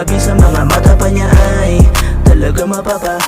mabisa mga mata pa niya ay talaga mapapahal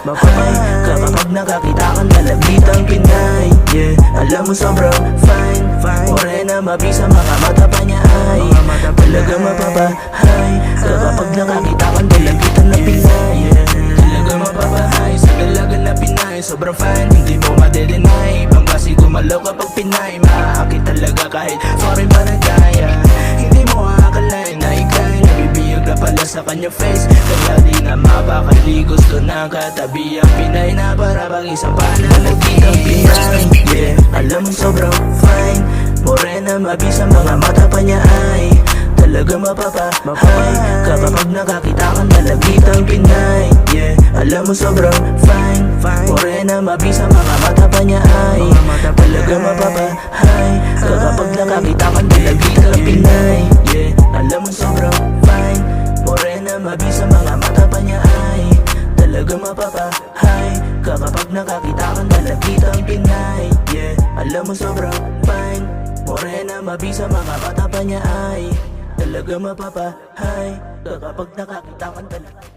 ka kapag nakakita kang dalagitang Pinay. Yeah, alam mo sobrang fine, morena mabisa mga mata pa niya ay talaga mapapahal ka kapag nakakita kang dalagitang na Pinay. Yeah, talaga mapapahal sa dalaga na Pinay. Sobrang fine, hindi mo madedenay. Pangbasi gumalaw kapag Pinay, maaakit talaga kahit foreign pa na gaya. Hindi mo akalain na ikay nabibiyag na pala sa kanya face. Kaya di na mapakali, gusto na katabi ang Pinay na para bang isang pananagitang Pinay. Yeah, alam mo sobrang fine, morena mabisa mga mata pa niya ay talaga mapapahal ka kapag nakakita kang dalagitang Pinay. Yeah, alam mo sobrang fine, morena mabisa mga mata pa niya ay talaga mapapahal ka kapag nakakita kang dalagitang Pinay. Yeah, alam mo sobrang fine, morena mabisa mga mata pa niya ay talaga mapapahal ka kapag nakakita kang dalagitang Pinay. Yeah, alam mo sobrang fine, morena mabisa mga mata pa niya ay talaga mapapahal ka kapag nakakita kang dalagitang